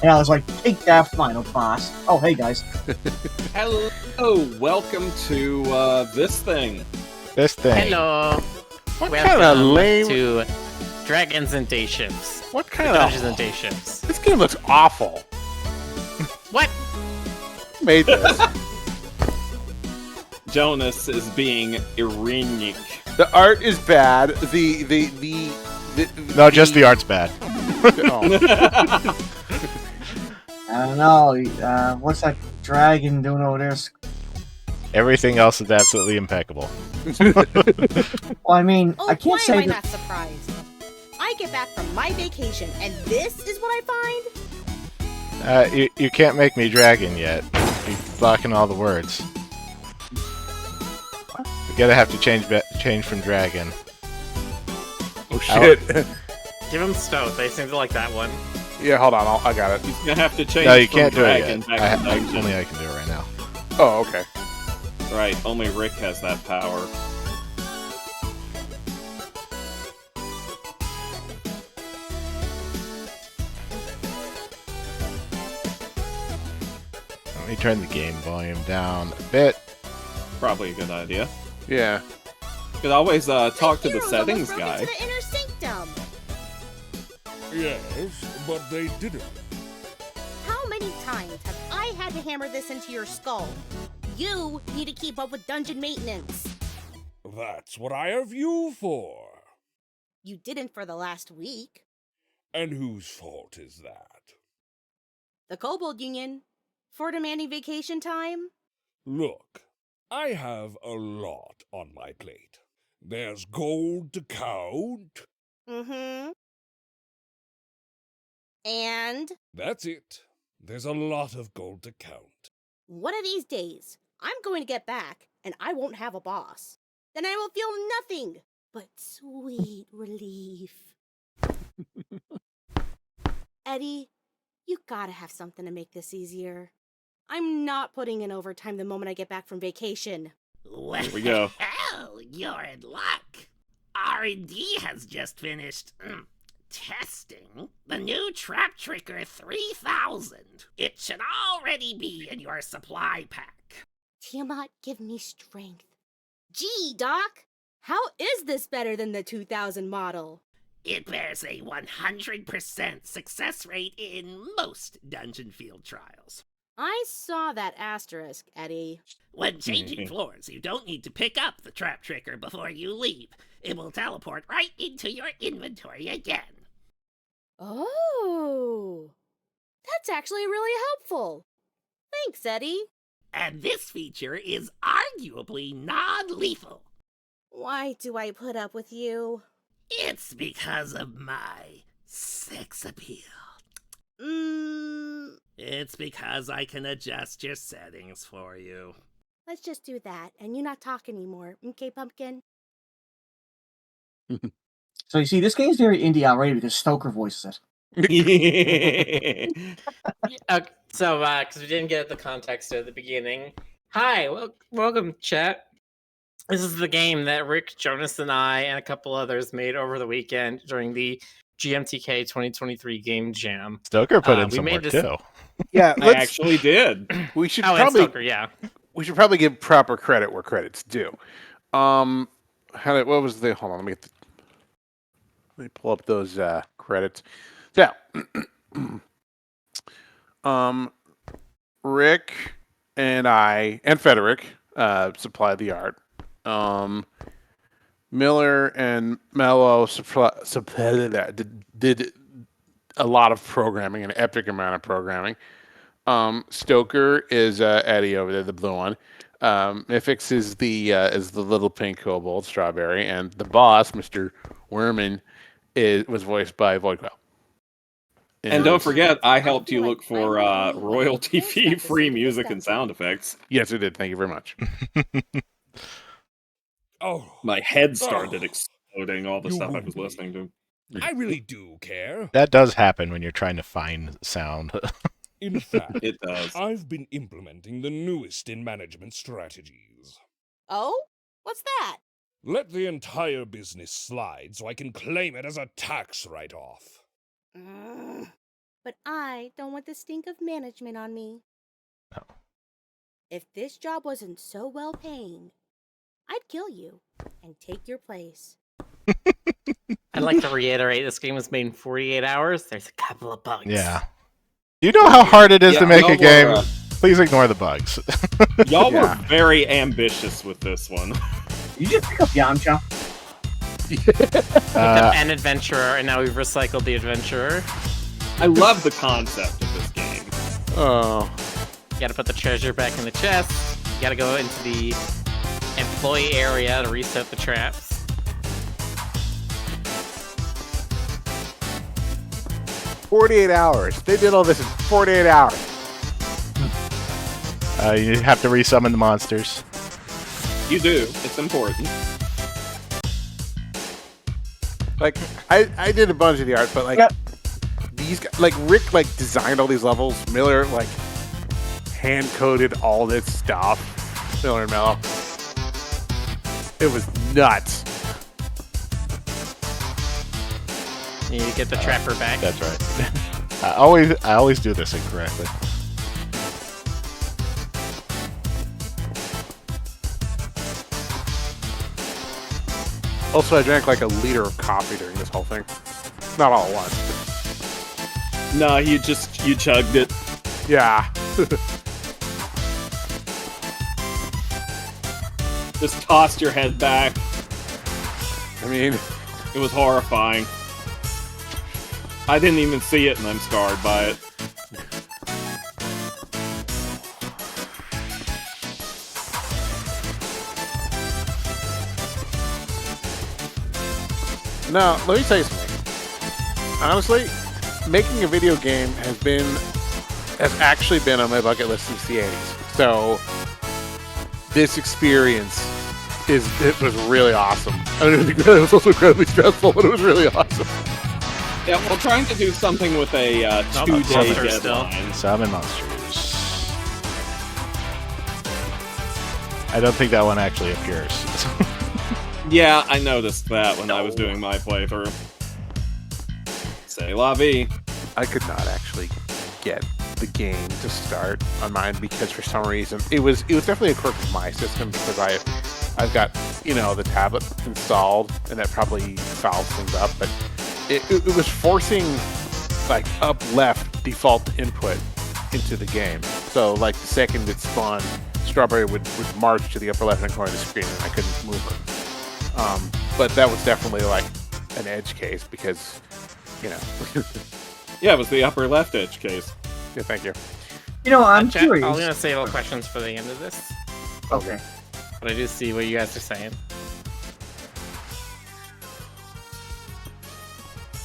And I was like, take that final boss. Oh, hey guys. Hello, welcome to this thing. This thing. Hello. What Welcome kind of lame? to Dragons and Dayshifts. What kind of Dungeons and Dayshifts. This game looks awful. What? Who made this? Jonas is being ironic. The art is bad. No, just the art's bad. Oh. I don't know. What's that dragon doing over there? Everything else is absolutely impeccable. Well, I mean, Oh, I can't why say am I that. not surprised? I get back from my vacation, and this is what I find? You can't make me dragon yet. You're blocking all the words. You gotta have to change from dragon. Oh shit! Give them Stoat. They seem to like that one. Yeah, hold on. I got it. He's gonna have to change. No, you from can't do it dragon yet. back to dungeon. Only I can do it right now. Oh, okay. Right, only Rick has that power. Let me turn the game volume down a bit. Probably a good idea. Yeah. You could always talk to the heroes settings almost broke guy. into the inner sanctum. Yes, but they didn't. How many times have I had to hammer this into your skull? You need to keep up with dungeon maintenance. That's what I have you for. You didn't for the last week. And whose fault is that? The Kobold Union. For demanding vacation time? Look, I have a lot on my plate. There's gold to count. Mm-hmm. And That's it. There's a lot of gold to count. one of these days, I'm going to get back, and I won't have a boss. Then I will feel nothing but sweet relief. Eddie, you gotta have something to make this easier. I'm not putting in overtime the moment I get back from vacation. Here we go. Well, you're in luck. R&D has just finished testing the new Trap Tricker 3000. It should already be in your supply pack. Tiamat, give me strength. Gee, Doc, how is this better than the 2000 model? It bears a 100% success rate in most dungeon field trials. I saw that asterisk, Eddie. When changing floors, you don't need to pick up the Trap Tricker before you leave. It will teleport right into your inventory again. Oh, that's actually really helpful. Thanks, Eddie. And this feature is arguably non-lethal. Why do I put up with you? It's because of my sex appeal. It's because I can adjust your settings for you. Let's just do that, and you not talk anymore, okay, Pumpkin? So you see, this game's very indie already because Stoker voices it. So, because we didn't get the context at the beginning. Hi, welcome, chat. This is the game that Rick, Jonas, and I, and a couple others made over the weekend during the GMTK 2023 Game Jam. Stoker put in we some made work this- too. Yeah. I actually did. We should Oh, and probably Stoker, yeah. we should probably give proper credit where credit's due. What was the? Hold on. Let me pull up those credits. So, Rick and I and Federick supplied the art. Miller and Melo did a lot of programming, an epic amount of programming. Stoker is Eddie over there, the blue one. Mythix is the little pink kobold, Strawberry, and the boss, Mr. Werman, was voiced by Voidquell. And don't forget, I helped you look for royalty-free music and sound effects. Yes, it did. Thank you very much. Oh, My head started exploding, all the You stuff I wound was me. listening to. I really do care. That does happen when you're trying to find sound. In fact, It does. I've been implementing the newest in management strategies. Oh? What's that? Let the entire business slide so I can claim it as a tax write-off. but I don't want the stink of management on me. No. If this job wasn't so well paying, I'd kill you and take your place. I'd like to reiterate, this game was made in 48 hours. There's a couple of bugs. Yeah. Do you know how hard it is to make y'all a game? were, Please ignore the bugs. y'all were Yeah. very ambitious with this one. You just pick up Yamcha. Picked up an adventurer, and now we've recycled the adventurer. I love the concept of this game. Oh. You gotta put the treasure back in the chest. You gotta go into the employee area to reset the traps. 48 hours. They did all this in 48 hours. You have to resummon the monsters. You do. It's important. Like, I did a bunch of the art, but like, Yep. these guys, like Rick, like designed all these levels. Miller, like, hand coded all this stuff. Miller and Melo. It was nuts. You need to get the trapper back. That's right. I always do this incorrectly. Also, I drank like a liter of coffee during this whole thing. Not all at once. No, you chugged it. Yeah. Just tossed your head back. I mean, It was horrifying. I didn't even see it, and I'm scarred by it. no, let me tell you something. Honestly, making a video game has actually been on my bucket list since the 80s. So, this experience it was really awesome. I mean, it was also incredibly stressful, but it was really awesome. Yeah, well, trying to do something with a Not 2-day monsters still. deadline. Summon monsters. I don't think that one actually appears. Yeah, I noticed that when I was doing my playthrough. C'est la vie. I could not actually get the game to start on mine because for some reason it was definitely a quirk of my system because I've got, you know, the tablet installed and that probably fouls things up, but it was forcing like up left default input into the game. So like the second it spawned, Strawberry would march to the upper left hand corner of the screen and I couldn't move her. But that was definitely like an edge case because, you know. Yeah, it was the upper left edge case. Yeah, thank you. You know, I'm Chat, curious. I'm gonna save all questions for the end of this, Okay. but I do see what you guys are saying.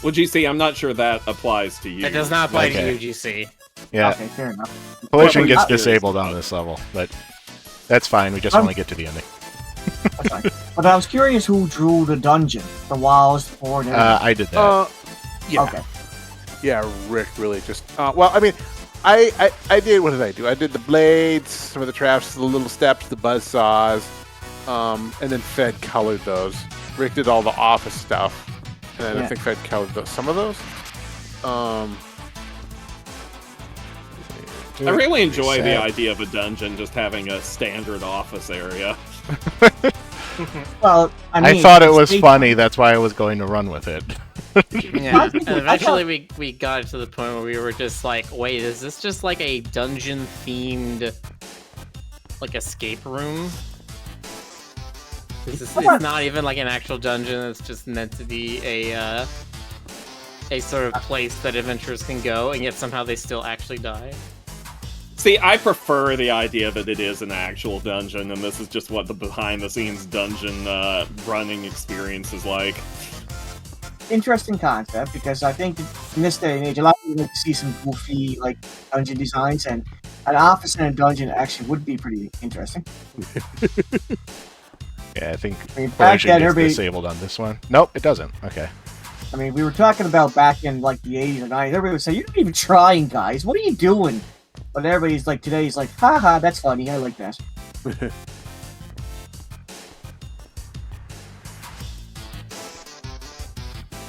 Well, GC, I'm not sure that applies to you. It does not apply Okay. to UGC. Yeah, Okay, fair enough. collision Well, gets yeah. disabled on this level, but that's fine. We just I'm- only get to the ending. That's fine. But I was curious who drew the dungeon, the walls, the board, and everything. I did that. Yeah. Okay. Yeah, Rick really just. Well, I mean, I did. What did I do? I did the blades, some of the traps, the little steps, the buzz saws, and then Fed colored those. Rick did all the office stuff, and then I Yeah. think Fed colored some of those. I really enjoy the Sad. idea of a dungeon just having a standard office area. Well, I mean, I thought it was they- funny. That's why I was going to run with it. Yeah, and eventually we got it to the point where we were just like, wait, is this just like a dungeon themed like escape room? It's not even like an actual dungeon, it's just meant to be a sort of place that adventurers can go, and yet somehow they still actually die. See, I prefer the idea that it is an actual dungeon, and this is just what the behind-the-scenes dungeon running experience is like. Interesting concept, because I think in this day and age, a lot of people like to see some goofy like dungeon designs, and an office in a dungeon actually would be pretty interesting. Yeah, I think I mean, back collision then, gets everybody. disabled on this one. Nope, it doesn't. Okay. I mean, we were talking about back in like the 80s or 90s. Everybody would say, "You're not even trying, guys. What are you doing?" But everybody's like, today's like, "Haha, that's funny. I like that."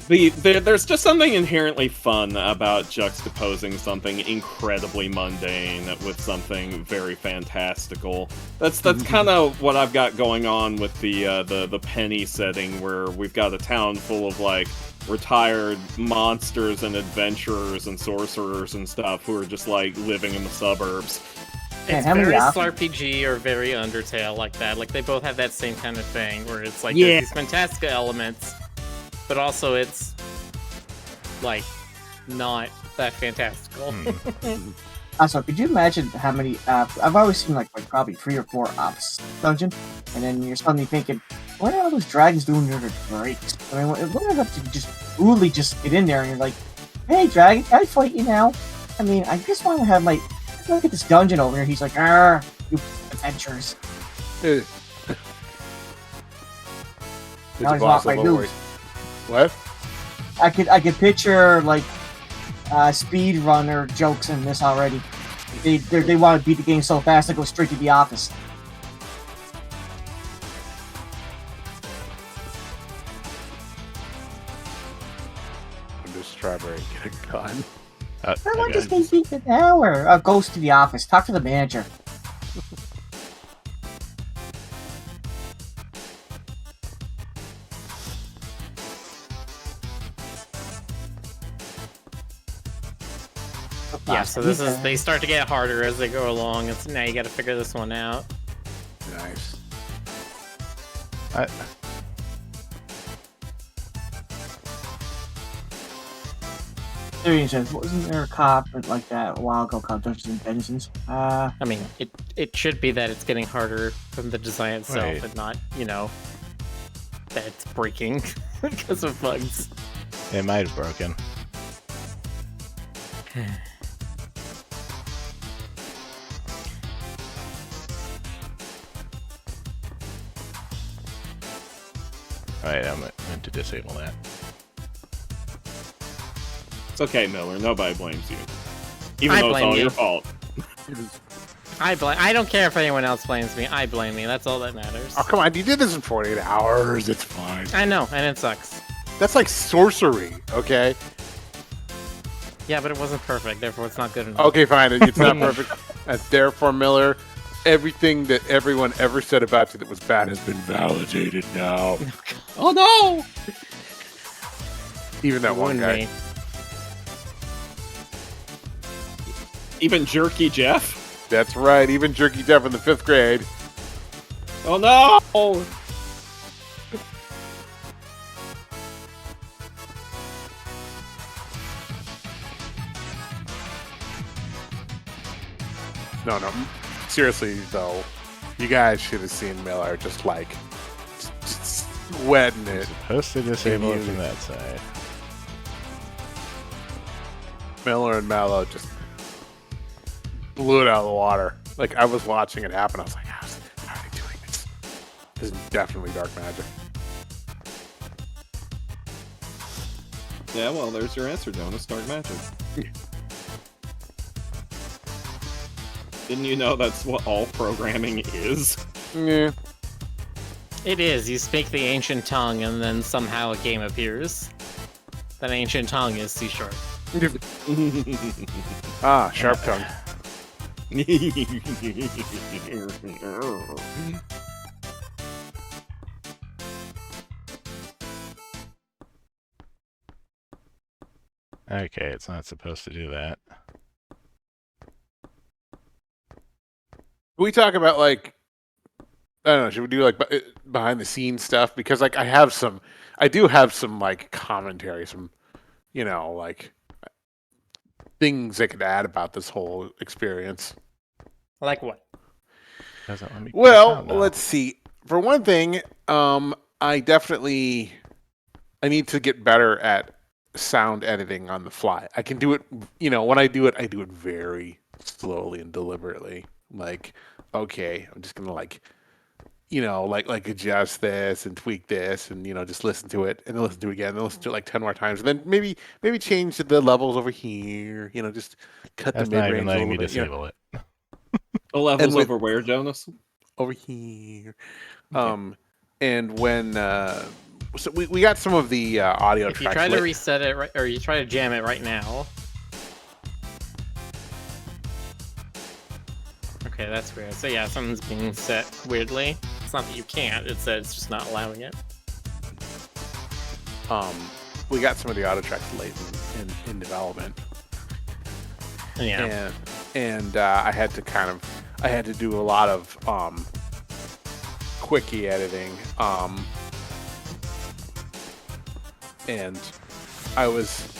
There's just something inherently fun about juxtaposing something incredibly mundane with something very fantastical. That's kind of what I've got going on with the penny setting, where we've got a town full of like retired monsters and adventurers and sorcerers and stuff who are just like living in the suburbs. Man, It's how many very options? RPG or very Undertale like that. Like they both have that same kind of thing where it's like Yeah. there's these fantastic elements, but also it's like not that fantastical. Also, could you imagine how many? I've always seen like probably 3 or 4 ops dungeon, and then you're suddenly thinking, what are all those dragons doing near the breaks? I mean, what if you just rudely just get in there and you're like, hey, dragon, can I fight you now? I mean, I just want to have my look at this dungeon over here. He's like, ah, you adventurers. There's Now a he's boss not my level dude. where- What? I could picture like speedrunner jokes in this already. They want to beat the game so fast they go straight to the office. I'm just strawberry getting gone. I want this game beat an hour. Goes to the office. Talk to the manager. Yeah, so this is they start to get harder as they go along, and so now you got to figure this one out. Nice. Seriously, wasn't there a cop like that a while ago called Dungeons and Dungeons? I mean, it should be that it's getting harder from the design itself, Right. and not that it's breaking because of bugs. It might have broken. Alright, I'm meant to disable that. It's okay, Miller. Nobody blames you, even I though it's blame all you. your fault. I don't care if anyone else blames me. I blame me. That's all that matters. Oh, come on. You did this in 48 hours. It's fine. I know, and it sucks. That's like sorcery, okay? Yeah, but it wasn't perfect. Therefore, it's not good enough. Okay, fine. It's not perfect. And therefore, Miller, everything that everyone ever said about you that was bad has been validated now. Oh no! Even that You one ruined guy. me. Even Jerky Jeff? That's right. Even Jerky Jeff in the 5th grade. Oh no! No. Seriously, though, you guys should have seen Miller just like just sweating it. Supposed to disable it from that side. Miller and Melo just blew it out of the water. Like, I was watching it happen. I was like, how are they doing this? This is definitely dark magic. Yeah, well, there's your answer, Jonas. Dark magic. Didn't you know that's what all programming is? Yeah. It is. You speak the ancient tongue, and then somehow a game appears. That ancient tongue is C#. Ah, sharp tongue. Okay, it's not supposed to do that. We talk about, like, I don't know, should we do like behind the scenes stuff? Because like I do have some like commentary, some like things I could add about this whole experience. Like what? Doesn't let me. Well, click out now. let's see. For one thing, I need to get better at sound editing on the fly. I can do it, when I do it very slowly and deliberately. Like, okay, I'm just gonna like adjust this and tweak this and just listen to it and then listen to it again and then listen to it like 10 more times and then maybe change the levels over here, just cut That's the not mid-range even a letting little me bit, disable it. The levels And with- over where, Jonas? over here. And when So we got some of the audio If you tracks. try to reset it, right, or you try to jam it right now. Okay, that's weird. So yeah, something's being set weirdly. It's not that you can't, it's that it's just not allowing it. We got some of the audio tracks late in development. Yeah. And I had to do a lot of quickie editing. And I was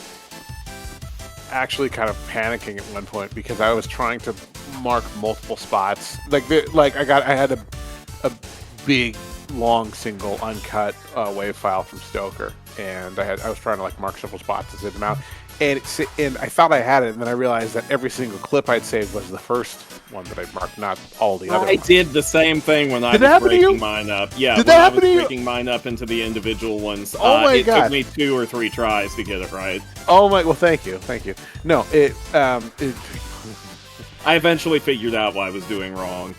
actually kind of panicking at one point because I was trying to mark multiple spots. I had a big long single uncut wave file from Stoker, and I was trying to like mark several spots to zip them out. And I thought I had it, and then I realized that every single clip I'd saved was the first one that I marked, not all the other I ones. did the same thing when I Did that was happen to you? breaking mine up. Yeah, Did when that I happen was to you? breaking mine up into the individual ones. Oh my it God. took me 2 or 3 tries to get it right. Oh my! Well, thank you. No, I I eventually figured out what I was doing wrong.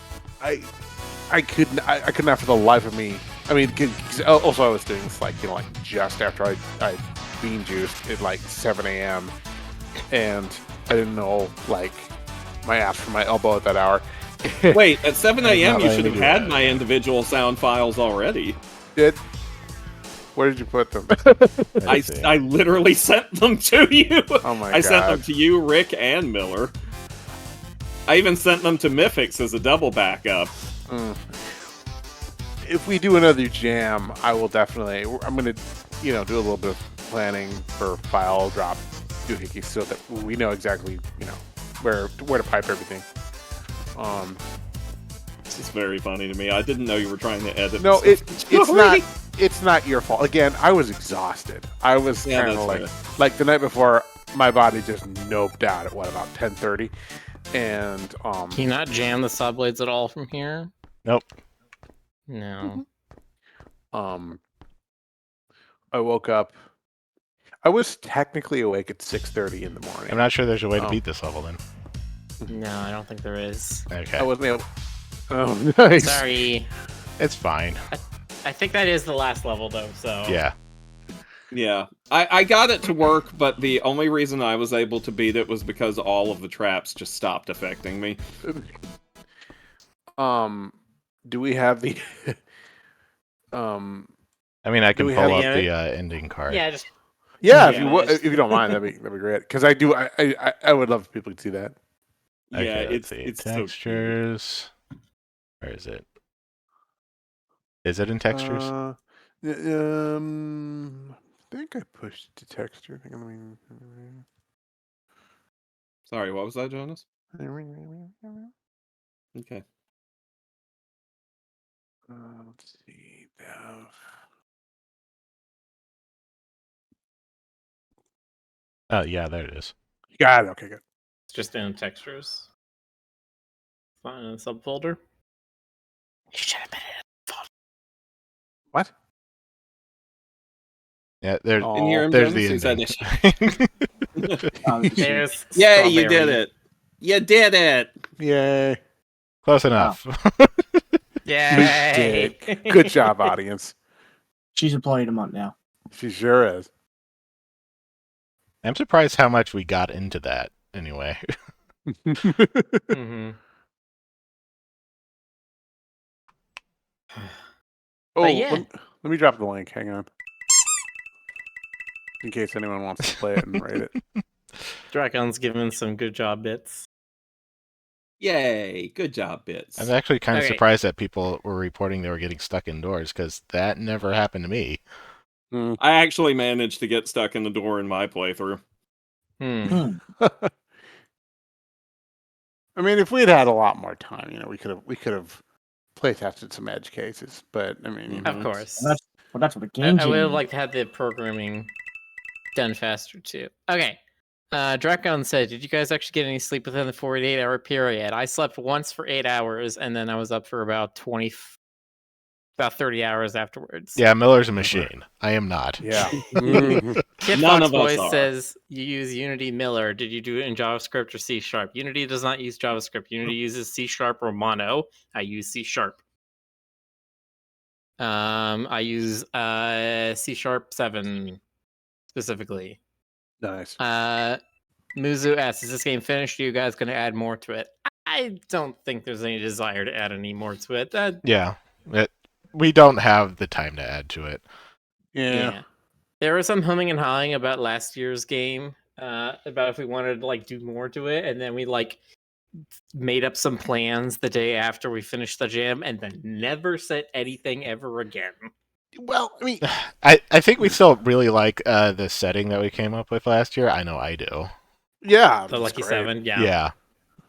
could not for the life of me. I mean, 'cause also I was doing this like just after I bean juiced at like 7 a.m. and I didn't know like my ass from my elbow at that hour. Wait, at 7 That's a.m. not you letting should me have do had that. my individual sound files already. Where did you put them? I literally sent them to you. Oh my I sent them God. to you, Rick, and Miller. I even sent them to Mythix as a double backup. If we do another jam, I will definitely. I'm gonna, do a little bit of planning for file drop doohickeys so that we know exactly, where to pipe everything. This is very funny to me. I didn't know you were trying to edit. No, this it's stuff. not. It's not your fault. Again, I was exhausted. I was Yeah, kind of that's like the night before. My body just noped out at about 10:30, and Can you not jam the saw blades at all from here? Nope. No. I woke up. I was technically awake at 6:30 in the morning. I'm not sure there's a way to beat this level then. No, I don't think there is. Okay. I wasn't able. Oh, nice. Sorry. It's fine. I think that is the last level though, so Yeah. Yeah, I got it to work, but the only reason I was able to beat it was because all of the traps just stopped affecting me. Do we have the? I mean, I can we pull have- up the ending card. Yeah, just Yeah, Yeah, if you don't mind, that'd be great. Because I would love if people could see that. Yeah, Okay, let's see. it's so cute. Textures. Where is it? Is it in textures? I think I pushed to texture. Hang on, Sorry, what was that, Jonas? Okay. Let's see. Oh, yeah, there it is. You got it. Okay, good. it's just in textures. Fine in the subfolder. You should have been in What? Yeah, there, Oh, In here, there's the Jonas, is that ending. There's Yeah, you strawberry. did it. You did it. Yay! Close enough. Yay! Good job, audience. She's employed a month now. She sure is. I'm surprised how much we got into that anyway. Mhm. Oh, yeah. let me drop the link. Hang on. In case anyone wants to play it and rate it. Dragon's given some good job bits. Yay! Good job, Bits. I'm actually kind of Okay. surprised that people were reporting they were getting stuck indoors because that never happened to me. I actually managed to get stuck in the door in my playthrough. Hmm. I mean, if we'd had a lot more time, we could have play tested some edge cases. But I mean, Of course. That's what the game. I would have liked to have the programming done faster too. Okay. Drakon said, "Did you guys actually get any sleep within the 48-hour period? I slept once for 8 hours, and then I was up for about 30 hours afterwards." Yeah, Miller's a machine. I am not. yeah. Kid None Fox of us Boy are. says you use Unity. Miller, did you do it in JavaScript or C#? Unity does not use JavaScript. Unity uses C# or Mono. I use C#. I use C#7 specifically. Nice. Muzu asks, "Is this game finished? Are you guys going to add more to it?" I don't think there's any desire to add any more to it. Yeah, we don't have the time to add to it. Yeah. There was some humming and hawing about last year's game, about if we wanted to like do more to it, and then we like made up some plans the day after we finished the jam, and then never said anything ever again. Well, I mean, I think we still really like the setting that we came up with last year. I know I do. yeah, The that's Lucky great. 7, Yeah.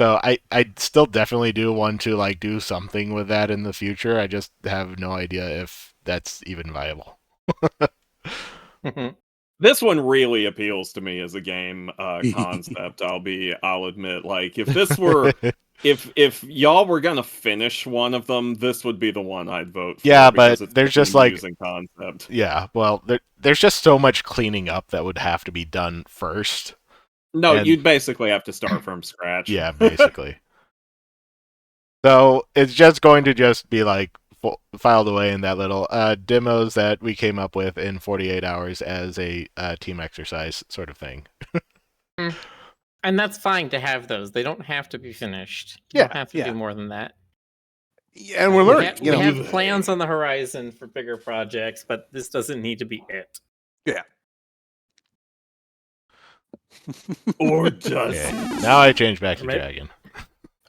So I still definitely do want to like do something with that in the future. I just have no idea if that's even viable. This one really appeals to me as a game concept. I'll admit, like if this were, if y'all were gonna finish one of them, this would be the one I'd vote for. Yeah, because but it's there's such an just, like- amusing concept. Yeah, well, there's just so much cleaning up that would have to be done first. No, And- you'd basically have to start from scratch. Yeah, basically. So it's just going to just be like filed away in that little demos that we came up with in 48 hours as a team exercise sort of thing. And that's fine to have those. They don't have to be finished. You Yeah, don't have to yeah. do more than that. Yeah, and we're We, learning. we have plans on the horizon for bigger projects, but this doesn't need to be it. Or does Okay, now I change back to Maybe- dragon.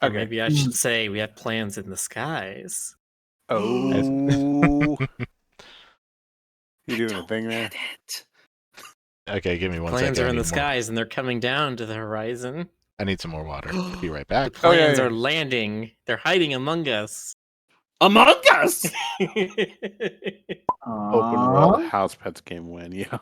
Or Okay. maybe I should say we have plans in the skies. Oh, you doing a thing there? Okay, give me one second. Plans are I in the need more- skies and they're coming down to the horizon. I need some more water. Be right The back. Oh, yeah, plans yeah. are landing. They're hiding among us. Among Us. Open world house pets game win. Yeah.